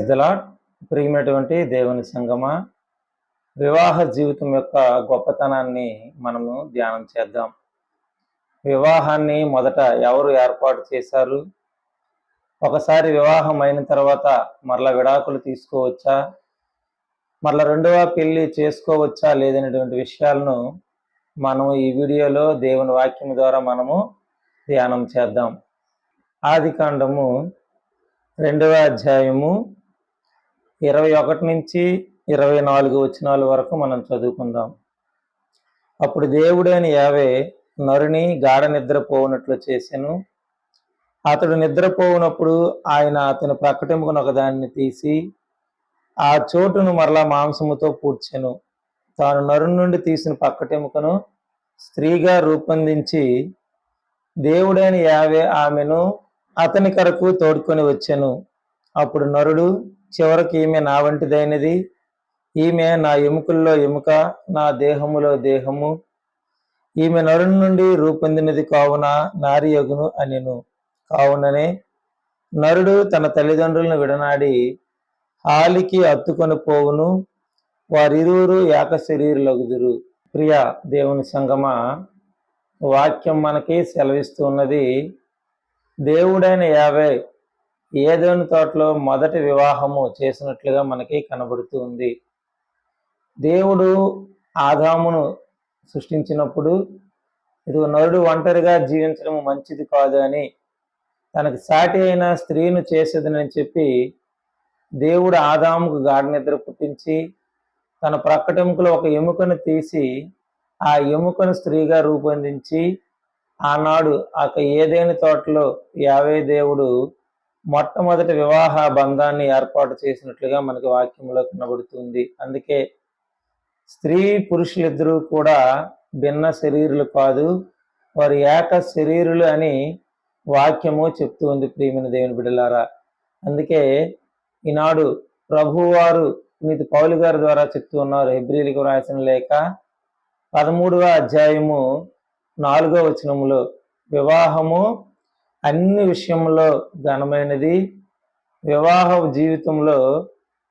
The lord. ప్రియమైనటువంటి దేవుని సంగమా, వివాహ జీవితం యొక్క గొప్పతనాన్ని మనము ధ్యానం చేద్దాం. వివాహాన్ని మొదట ఎవరు ఏర్పాటు చేశారు? ఒకసారి వివాహం అయిన తర్వాత మరలా విడాకులు తీసుకోవచ్చా, మరలా రెండవ పెళ్లి చేసుకోవచ్చా లేదనేటువంటి విషయాలను మనం ఈ వీడియోలో దేవుని వాక్యం ద్వారా మనము ధ్యానం చేద్దాం. ఆదికాండము 2వ అధ్యాయము 21 నుంచి 24 వచనాల వరకు మనం చదువుకుందాం. అప్పుడు దేవుడైన యావే నరుని గాఢ నిద్రపోవునట్లు చేసెను. అతడు నిద్రపోవునప్పుడు ఆయన అతని ప్రక్కటెముకను ఒకదాన్ని తీసి ఆ చోటును మరలా మాంసముతో పూడ్చెను. తాను నరుని నుండి తీసిన పక్కటెముకను స్త్రీగా రూపొందించి దేవుడైన యావే ఆమెను అతని కొరకు తోడుకొని వచ్చెను. అప్పుడు నరుడు, చివరికి ఈమె నా వంటిదైనది, ఈమె నా ఎముకల్లో ఎముక, నా దేహములో దేహము, ఈమె నరుని నుండి రూపొందినది కావున నారి యగును అనెను. కావుననే నరుడు తన తల్లిదండ్రులను విడనాడి హాలికి అత్తుకొని పోవును, వారిరువురు ఏక శరీరులగుదురు. ప్రియ దేవుని సంగమా, వాక్యం మనకి సెలవిస్తూ ఉన్నది, దేవుడైన యావే ఏదోని తోటలో మొదటి వివాహము చేసినట్లుగా మనకి కనబడుతూ ఉంది. దేవుడు ఆదామును సృష్టించినప్పుడు ఇది నరుడు ఒంటరిగా జీవించడం మంచిది కాదు అని తనకు సాటి అయిన స్త్రీను చేసేదనని చెప్పి దేవుడు ఆదాముకు గాఢ నిద్ర పుట్టించి తన ప్రక్కటెముకలో ఒక ఎముకను తీసి ఆ ఎముకను స్త్రీగా రూపొందించి ఆనాడు ఏదైనా తోటలో యావే దేవుడు మొట్టమొదటి వివాహ బంధాన్ని ఏర్పాటు చేసినట్లుగా మనకి వాక్యంలో కనబడుతుంది. అందుకే స్త్రీ పురుషులిద్దరూ కూడా భిన్న శరీరులు కాదు, వారు ఏక శరీరులు అని వాక్యము చెప్తూ ఉంది. ప్రియమైన దేవుని బిడ్డలారా, అందుకే ఈనాడు ప్రభువారు పునీత పౌలు గారి ద్వారా చెప్తూ ఉన్నారు. హెబ్రీయులకు రాసిన లేఖ 13వ అధ్యాయము 4వ వచనములో, వివాహము అన్ని విషయంలో ఘనమైనది, వివాహ జీవితంలో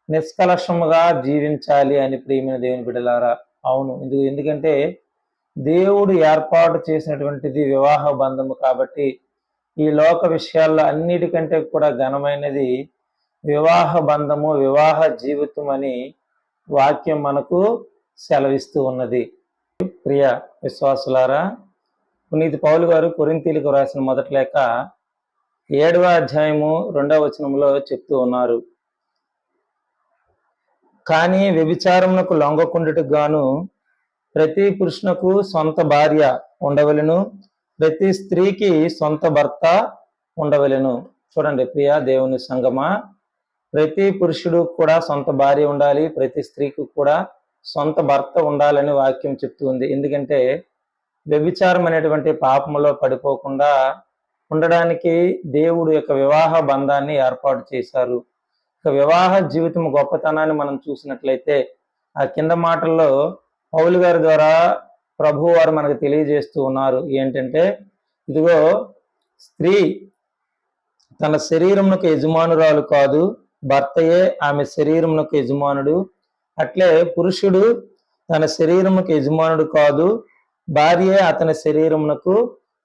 నిష్కలషముగా జీవించాలి అని. ప్రియమైన దేవుని బిడ్డలారా, అవును, ఎందుకంటే దేవుడు ఏర్పాటు చేసినటువంటిది వివాహ బంధము కాబట్టి ఈ లోక విషయాల్లో అన్నిటికంటే కూడా ఘనమైనది వివాహ బంధము, వివాహ జీవితం అని వాక్యం మనకు సెలవిస్తూ ఉన్నది. ప్రియ విశ్వాసులారా, పునీత పౌలు గారు కొరింథీయులకు రాసిన మొదటి లేఖ 7వ అధ్యాయము 2వ వచనంలో చెప్తూ ఉన్నారు, కానీ వ్యభిచారమునకు లొంగకుండుటకు గాను ప్రతి పురుషునకు సొంత భార్య ఉండవలెను, ప్రతి స్త్రీకి సొంత భర్త ఉండవలెను. చూడండి ప్రియ దేవుని సంగమా, ప్రతి పురుషుడు కూడా సొంత భార్య ఉండాలి, ప్రతి స్త్రీకి కూడా సొంత భర్త ఉండాలని వాక్యం చెప్తుంది. ఎందుకంటే వ్యభిచారం అనేటువంటి పాపములో పడిపోకుండా ఉండడానికి దేవుడు యొక్క వివాహ బంధాన్ని ఏర్పాటు చేశారు. వివాహ జీవితం గొప్పతనాన్ని మనం చూసినట్లయితే ఆ కింద మాటల్లో పౌలు గారి ద్వారా ప్రభు వారు మనకు తెలియజేస్తూ ఉన్నారు. ఏంటంటే, ఇదిగో స్త్రీ తన శరీరమునకు యజమానురాలు కాదు, భర్తయే ఆమె శరీరమునకు యజమానుడు. అట్లే పురుషుడు తన శరీరమునకు యజమానుడు కాదు, భార్యే అతని శరీరమునకు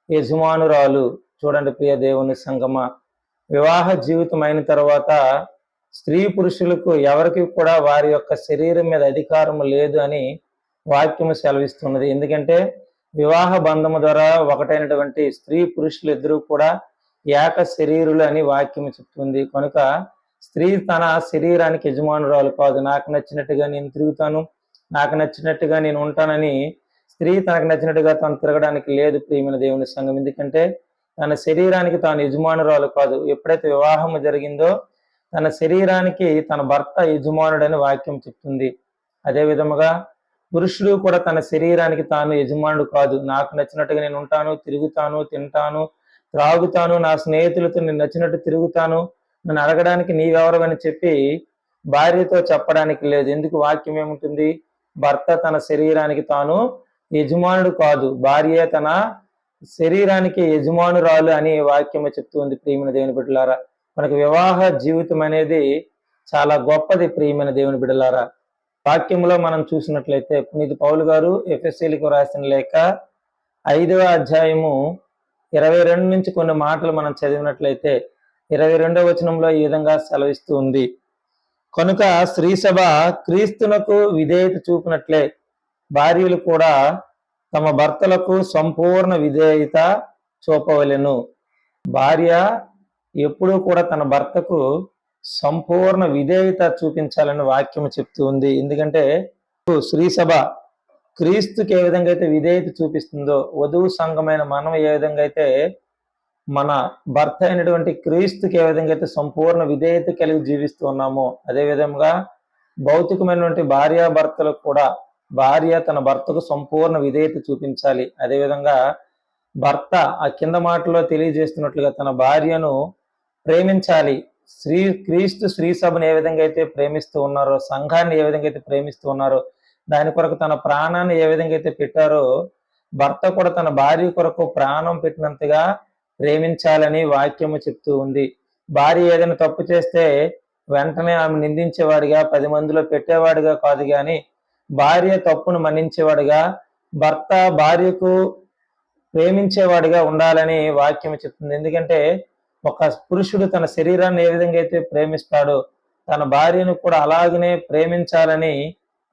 యజమానురాలు. చూడండి ప్రియ దేవుని సంగమ, వివాహ జీవితం అయిన తర్వాత స్త్రీ పురుషులకు ఎవరికి కూడా వారి యొక్క శరీరం మీద అధికారం లేదు అని వాక్యము సెలవిస్తున్నది. ఎందుకంటే వివాహ బంధము ద్వారా ఒకటైనటువంటి స్త్రీ పురుషులు ఇద్దరూ కూడా ఏక శరీరులు అని వాక్యము చెప్తుంది. కనుక స్త్రీ తన శరీరానికి యజమానురాలు కాదు. నాకు నచ్చినట్టుగా నేను తిరుగుతాను, నాకు నచ్చినట్టుగా నేను ఉంటానని స్త్రీ తనకు నచ్చినట్టుగా తాను తిరగడానికి లేదు. ప్రియమైన దేవుని సంఘం, ఎందుకంటే తన శరీరానికి తాను యజమానురాలు కాదు. ఎప్పుడైతే వివాహము జరిగిందో తన శరీరానికి తన భర్త యజమానుడని వాక్యం చెప్తుంది. అదే విధముగా పురుషుడు కూడా తన శరీరానికి తాను యజమానుడు కాదు. నాకు నచ్చినట్టుగా నేను ఉంటాను, తిరుగుతాను, తింటాను, త్రాగుతాను, నా స్నేహితులతో నేను నచ్చినట్టు తిరుగుతాను, నన్ను అడగడానికి నీవెవరని చెప్పి భార్యతో చెప్పడానికి లేదు. ఎందుకు? వాక్యం ఏముంటుంది? భర్త తన శరీరానికి తాను యజమానుడు కాదు, భార్య తన శరీరానికి యజమానురాలు అని వాక్యము చెప్తుంది. ప్రియమైన దేవుని బిడ్డలారా, మనకు వివాహ జీవితం అనేది చాలా గొప్పది ప్రియమైన దేవుని బిడ్డలారా. వాక్యంలో మనం చూసినట్లయితే పునీత పౌలు గారు ఎఫెసీయులకు రాసిన లేఖ 5వ అధ్యాయము 22 నుంచి కొన్ని మాటలు మనం చదివినట్లయితే 22వ వచనంలో ఈ విధంగా సెలవిస్తూ ఉంది. కనుక స్త్రీ సభ క్రీస్తునకు విధేయత చూపినట్లే భార్యలు కూడా తమ భర్తలకు సంపూర్ణ విధేయత చూపవలెను. భార్య ఎప్పుడూ కూడా తన భర్తకు సంపూర్ణ విధేయత చూపించాలని వాక్యం చెప్తూ ఉంది. ఎందుకంటే స్త్రీ సభ క్రీస్తుకి ఏ విధంగా అయితే విధేయత చూపిస్తుందో, వధువు సంఘమైన మనం ఏ విధంగా అయితే మన భర్త అయినటువంటి క్రీస్తుకి ఏ విధంగా అయితే సంపూర్ణ విధేయత కలిగి జీవిస్తూ ఉన్నామో, అదే విధంగా భౌతికమైనటువంటి భార్యాభర్తలకు కూడా భార్య తన భర్తకు సంపూర్ణ విధేయత చూపించాలి. అదేవిధంగా భర్త ఆ కింద మాటలో తెలియజేస్తున్నట్లుగా తన భార్యను ప్రేమించాలి. క్రీస్తు స్త్రీ సభను ఏ విధంగా అయితే ప్రేమిస్తూ ఉన్నారో, సంఘాన్ని ఏ విధంగా అయితే ప్రేమిస్తూ ఉన్నారో, దాని కొరకు తన ప్రాణాన్ని ఏ విధంగా అయితే పెట్టారో, భర్త కూడా తన భార్య కొరకు ప్రాణం పెట్టినంతగా ప్రేమించాలని వాక్యము చెప్తూ ఉంది. భార్య ఏదైనా తప్పు చేస్తే వెంటనే ఆమె నిందించేవాడిగా 10 మందిలో పెట్టేవాడిగా కాదు, కానీ భార్య తప్పును మన్నించేవాడిగా, భర్త భార్యకు ప్రేమించేవాడిగా ఉండాలని వాక్యం చెప్తుంది. ఎందుకంటే ఒక పురుషుడు తన శరీరాన్ని ఏ విధంగా అయితే ప్రేమిస్తాడో, తన భార్యను కూడా అలాగనే ప్రేమించాలని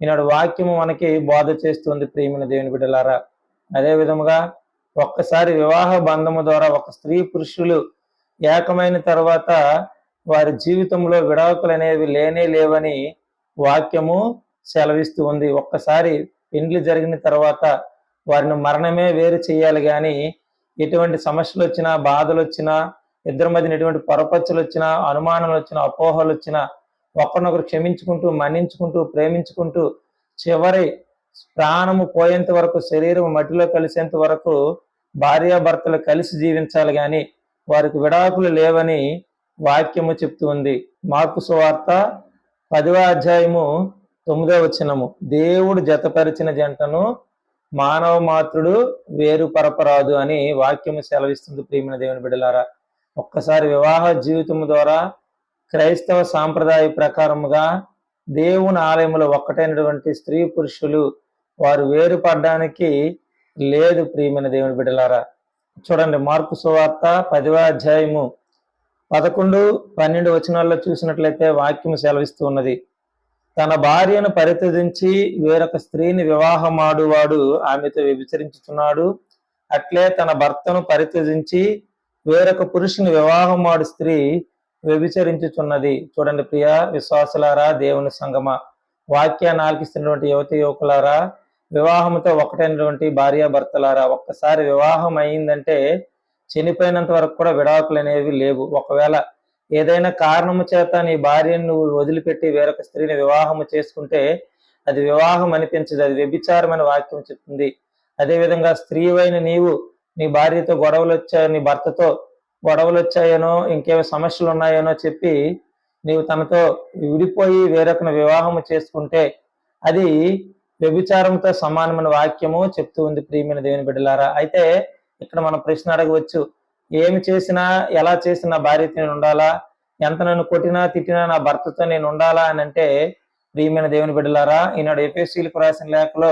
ఈనాడు వాక్యము మనకి బోధ చేస్తుంది ప్రియమైన దేవుని బిడ్డలారా. అదే విధముగా ఒక్కసారి వివాహ బంధము ద్వారా ఒక స్త్రీ పురుషులు ఏకమైన తర్వాత వారి జీవితంలో విడాకులు అనేవి లేనే లేవని వాక్యము సెలవిస్తూ ఉంది. ఒక్కసారి పెండ్లి జరిగిన తర్వాత వారిని మరణమే వేరు చేయాలి, కానీ ఎటువంటి సమస్యలు వచ్చినా, బాధలు వచ్చినా, ఇద్దరి మధ్యన ఎటువంటి పొరపచ్చులు వచ్చినా, అనుమానాలు వచ్చినా, అపోహలు వచ్చినా ఒకరినొకరు క్షమించుకుంటూ, మన్నించుకుంటూ, ప్రేమించుకుంటూ చివరి ప్రాణము పోయేంత వరకు, శరీరం మట్టిలో కలిసేంత వరకు భార్యాభర్తలు కలిసి జీవించాలి, కానీ వారికి విడాకులు లేవని వాక్యము చెప్తూ ఉంది. మార్కు సువార్త 10వ అధ్యాయము 9వ వచనము, దేవుడు జతపరిచిన జంటను మానవ మాత్రుడు వేరుపరపరాదు అని వాక్యము సెలవిస్తుంది ప్రియమైన దేవుని బిడ్డలారా. ఒక్కసారి వివాహ జీవితం ద్వారా క్రైస్తవ సాంప్రదాయ ప్రకారముగా దేవుని ఆలయంలో ఒక్కటైనటువంటి స్త్రీ పురుషులు వారు వేరుపడడానికి లేదు ప్రియమైన దేవుని బిడ్డలారా. చూడండి, మార్కు సువార్త 10వ అధ్యాయము 11, 12 వచనాల్లో చూసినట్లయితే వాక్యము సెలవిస్తూ ఉన్నది. తన భార్యను పరిత్యజించి వేరొక స్త్రీని వివాహమాడువాడు ఆమెతో వ్యభిచరించుచున్నాడు. అట్లే తన భర్తను పరిత్యజించి వేరొక పురుషుని వివాహమాడు స్త్రీ వ్యభిచరించుచున్నది. చూడండి ప్రియ విశ్వాసులారా, దేవుని సంగమ, వాక్యాన్ని ఆలకిస్తున్నటువంటి యువతి యువకులారా, వివాహంతో ఒకటైనటువంటి భార్యాభర్తలారా, ఒక్కసారి వివాహం అయిందంటే చనిపోయినంత వరకు కూడా విడాకులు అనేవి లేవు. ఒకవేళ ఏదైనా కారణము చేత నీ భార్యను నువ్వు వదిలిపెట్టి వేరొక స్త్రీని వివాహము చేసుకుంటే అది వివాహం అనిపించదు, అది వ్యభిచారం అని వాక్యం చెప్తుంది. అదేవిధంగా స్త్రీవైన నీవు నీ భార్యతో గొడవలు వచ్చాయో, నీ భర్తతో గొడవలు వచ్చాయనో, ఇంకేమో సమస్యలు ఉన్నాయనో చెప్పి నీవు తనతో విడిపోయి వేరొకను వివాహము చేసుకుంటే అది వ్యభిచారంతో సమానమైన వాక్యము చెప్తూ ఉంది ప్రియమైన దేవుని బిడ్డలారా. అయితే ఇక్కడ మనం ప్రశ్న అడగవచ్చు, ఏమి చేసినా ఎలా చేసినా భార్యతో నేను ఉండాలా, ఎంత నన్ను కొట్టినా తిట్టినా నా భర్తతో నేను ఉండాలా అని అంటే, ప్రియమైన దేవుని బిడ్డలారా, ఈనాడు ఎఫెసీయులకు రాసిన లేఖలో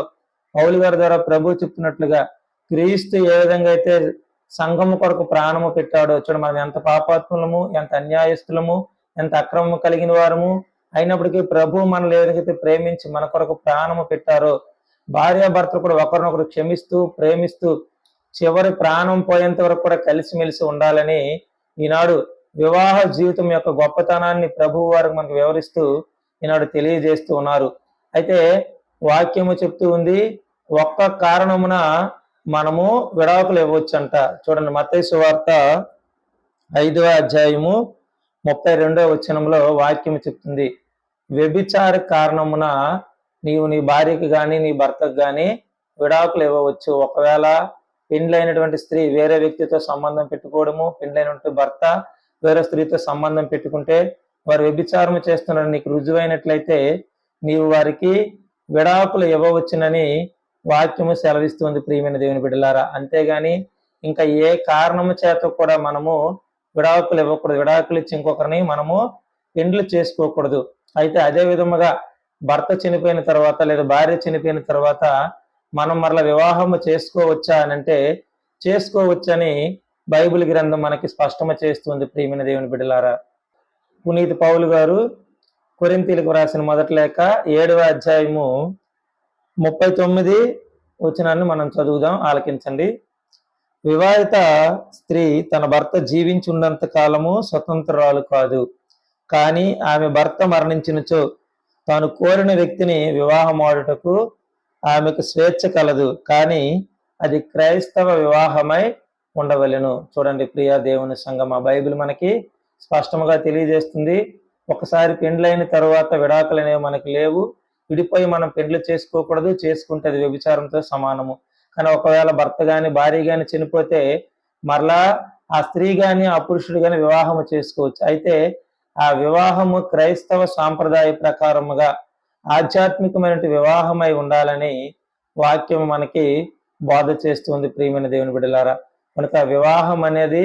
పౌలు గారి ద్వారా ప్రభు చెప్తున్నట్లుగా క్రీస్తు ఏ విధంగా అయితే సంఘము కొరకు ప్రాణము పెట్టాడో, చూడు మనం ఎంత పాపాత్ములము, ఎంత అన్యాయస్తులము, ఎంత అక్రమము కలిగిన వారము అయినప్పటికీ ప్రభు మనల్ని ఏ విధంగా అయితే ప్రేమించి మన కొరకు ప్రాణము పెట్టారో, భార్యాభర్తలు కూడా ఒకరినొకరు క్షమిస్తూ ప్రేమిస్తూ చివరి ప్రాణం పోయేంత వరకు కూడా కలిసిమెలిసి ఉండాలని ఈనాడు వివాహ జీవితం యొక్క గొప్పతనాన్ని ప్రభువు వారికి మనకు వివరిస్తూ ఈనాడు తెలియజేస్తూ ఉన్నారు. అయితే వాక్యము చెప్తూ ఉంది, ఒక్క కారణమున మనము విడాకులు ఇవ్వచ్చంట. చూడండి, మత్తయి సువార్త 5వ అధ్యాయము 32వ వచనంలో వాక్యము చెప్తుంది, వ్యభిచార కారణమున నీవు నీ భార్యకి గాని నీ భర్తకు గాని విడాకులు ఇవ్వవచ్చు. ఒకవేళ పెండ్లైనటువంటి స్త్రీ వేరే వ్యక్తితో సంబంధం పెట్టుకోవడము, పెండ్లైనటువంటి భర్త వేరే స్త్రీతో సంబంధం పెట్టుకుంటే వారు వ్యభిచారం చేస్తున్నారని నీకు రుజువైనట్లయితే నీవు వారికి విడాకులు ఇవ్వవచ్చునని వాక్యము సెలవిస్తుంది ప్రియమైన దేవుని బిడ్డలారా. అంతేగాని ఇంకా ఏ కారణము చేత కూడా మనము విడాకులు ఇవ్వకూడదు. విడాకులు ఇచ్చి ఇంకొకరిని మనము పెండ్లు చేసుకోకూడదు. అయితే అదే విధముగా భర్త చనిపోయిన తర్వాత లేదా భార్య చనిపోయిన తర్వాత మనం మరలా వివాహము చేసుకోవచ్చా అని అంటే చేసుకోవచ్చని బైబిల్ గ్రంథం మనకి స్పష్టమ చేస్తుంది. ప్రియమైన దేవుని బిడ్డలారా, పునీత్ పౌలు గారు కొరింథీయులకు రాసిన మొదటి లేఖ 7వ అధ్యాయము 39 వచనాన్ని మనం చదువుదాం, ఆలకించండి. వివాహిత స్త్రీ తన భర్త జీవించున్నంత కాలము స్వతంత్రురాలు కాదు, కానీ ఆమె భర్త మరణించినచో తాను కోరిన వ్యక్తిని వివాహమాడుటకు ఆమెకు స్వేచ్ఛ కలదు, కానీ అది క్రైస్తవ వివాహమై ఉండవలెను. చూడండి ప్రియ దేవుని సంగమా, బైబిల్ మనకి స్పష్టంగా తెలియజేస్తుంది. ఒకసారి పెండ్లైన తర్వాత విడాకులు అనేవి మనకి లేవు. విడిపోయి మనం పెండ్లు చేసుకోకూడదు, చేసుకుంటే అది వ్యభిచారంతో సమానము. కానీ ఒకవేళ భర్త గాని భార్య గాని చనిపోతే మరలా ఆ స్త్రీ గాని ఆ పురుషుడు గాని వివాహము చేసుకోవచ్చు. అయితే ఆ వివాహము క్రైస్తవ సాంప్రదాయ ప్రకారముగా ఆధ్యాత్మికమైన వివాహమై ఉండాలని వాక్యం మనకి బోధ చేస్తుంది. ప్రియమైన దేవుని బిడ్డలారా, కనుక వివాహం అనేది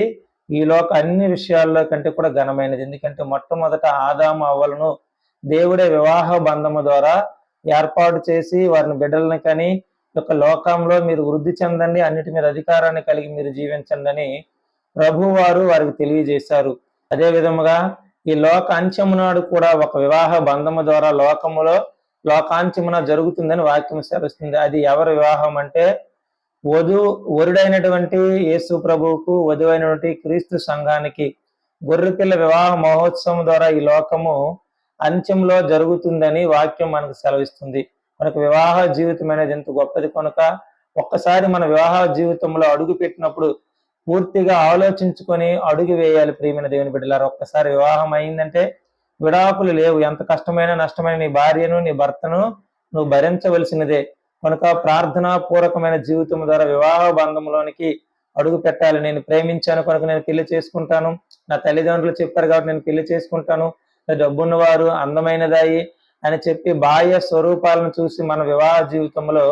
ఈ లోక అన్ని విషయాల్లో కంటే కూడా ఘనమైనది. ఎందుకంటే మొట్టమొదట ఆదాము అవ్వలను దేవుడే వివాహ బంధము ద్వారా ఏర్పాటు చేసి వారిని బిడ్డలను కని యొక్క లోకంలో మీరు వృద్ధి చెందండి, అన్నిటి మీద అధికారాన్ని కలిగి మీరు జీవించండి అని ప్రభు వారు వారికి తెలియజేశారు. అదే విధముగా ఈ లోక అంత్యము నాడు కూడా ఒక వివాహ బంధము ద్వారా లోకాంత్యమున జరుగుతుందని వాక్యం సెలవుస్తుంది. అది ఎవరి వివాహం అంటే వరుడైనటువంటి యేసు ప్రభువుకు వధువైనటువంటి క్రీస్తు సంఘానికి గొర్రెపిల్ల వివాహ మహోత్సవం ద్వారా ఈ లోకము అంత్యంలో జరుగుతుందని వాక్యం మనకు సెలవిస్తుంది. మనకు వివాహ జీవితం అనేది ఎంత గొప్పది కనుక ఒక్కసారి మన వివాహ జీవితంలో అడుగు పెట్టినప్పుడు పూర్తిగా ఆలోచించుకొని అడుగు వేయాలి. ప్రియమైన దేవుని బిడ్డలారా, ఒక్కసారి వివాహం అయిందంటే విడాకులు లేవు. ఎంత కష్టమైన నష్టమైన నీ భార్యను నీ భర్తను నువ్వు భరించవలసినదే. కనుక ప్రార్థనా పూర్వకమైన జీవితం ద్వారా వివాహ బంధంలోనికి అడుగు పెట్టాలి. నేను ప్రేమించాను కనుక నేను పెళ్లి చేసుకుంటాను, నా తల్లిదండ్రులు చెప్పారు కాబట్టి నేను పెళ్లి చేసుకుంటాను, డబ్బున్నవారు అందమైనదాయి అని చెప్పి బాహ్య స్వరూపాలను చూసి మన వివాహ జీవితంలో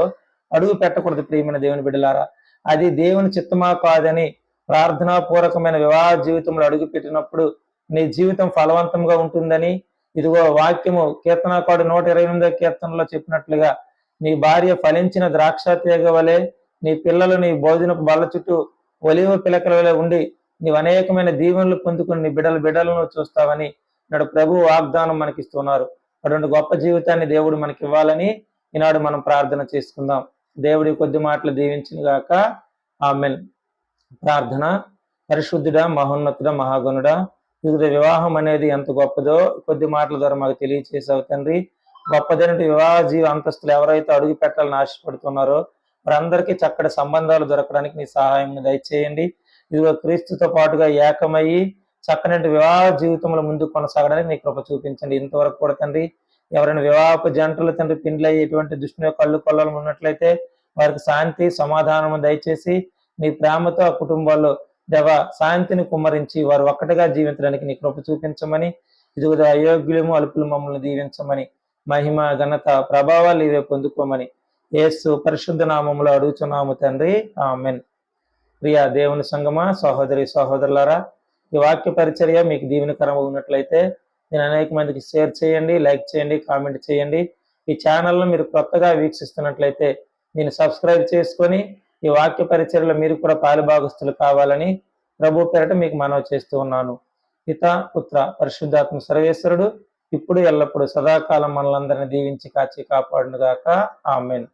అడుగు పెట్టకూడదు. ప్రియమైన దేవుని బిడ్డలారా, అది దేవుని చిత్తమా కాదని ప్రార్థనా పూర్వకమైన వివాహ జీవితంలో అడుగు పెట్టినప్పుడు నీ జీవితం ఫలవంతంగా ఉంటుందని ఇదిగో వాక్యము కీర్తనాకారుడు 128వ కీర్తనలో చెప్పినట్లుగా నీ భార్య ఫలించిన ద్రాక్ష తీగ వలె, నీ పిల్లలు నీ భోజనపు బల్ల చుట్టూ ఒలివ పిలకల వలె ఉండి నీవు అనేకమైన దీవెనలు పొందుకుని నీ బిడ్డలను చూస్తావని నాడు ప్రభు వాగ్దానం మనకిస్తున్నారు. అటువంటి గొప్ప జీవితాన్ని దేవుడు మనకి ఇవ్వాలని ఈనాడు మనం ప్రార్థన చేసుకుందాం. దేవుడి కొద్ది మాటలు దీవించిన గాక. ఆమెన్. ప్రార్థన. పరిశుద్ధుడా, మహోన్నతుడా, మహాగణుడా, వివిధ వివాహం అనేది ఎంత గొప్పదో కొద్ది మాటల ద్వారా మాకు తెలియచేసావు తండ్రి. గొప్పదైన వివాహ జీవ అంతస్తులు ఎవరైతే అడుగు పెట్టాలని ఆశపడుతున్నారో వారందరికీ చక్కటి సంబంధాలు దొరకడానికి నీ సహాయం దయచేయండి. ఇదిగో క్రీస్తుతో పాటుగా ఏకమయ్యి చక్కని వివాహ జీవితంలో ముందు కొనసాగడానికి నీ కృప చూపించండి. ఇంతవరకు కూడా తండ్రి ఎవరైనా వివాహపు జంటలు తండ్రి పిండ్లయ్యి ఎటువంటి దుష్టుని యొక్క కళ్ళు కొల్లలు ఉన్నట్లయితే వారికి శాంతి సమాధానము దయచేసి నీ ప్రేమతో ఆ కుటుంబాల్లో దేవ శాంతిని కుమ్మరించి వారు ఒక్కటిగా జీవించడానికి నీ కృప చూపించమని, ఇదిగో అయోగ్యులము అల్పులు మమ్మల్ని దీవించమని, మహిమ ఘనత ప్రభావాలు ఇవే పొందుకోమని యేసు పరిశుద్ధ నామములో అడుగుచున్నాము తండ్రి. ఆమెన్. ప్రియా దేవుని సంగమా, సహోదరి సహోదరులారా, ఈ వాక్య పరిచర్య మీకు దీవెనకరంగా ఉన్నట్లయితే నేను అనేక మందికి షేర్ చేయండి, లైక్ చేయండి, కామెంట్ చేయండి. ఈ ఛానల్ను మీరు కొత్తగా వీక్షిస్తున్నట్లయితే నేను సబ్స్క్రైబ్ చేసుకొని ఈ వాక్య పరిచర్యలో మీరు కూడా పాలుభాగస్తులు కావాలని ప్రభు పేరట మీకు మనవి చేస్తూ ఉన్నాను. పితా పుత్ర పరిశుద్ధాత్మ సర్వేశ్వరుడు ఇప్పుడు ఎల్లప్పుడు సదాకాలం మనలందరినీ దీవించి కాచి కాపాడునుగాక. ఆమెన్.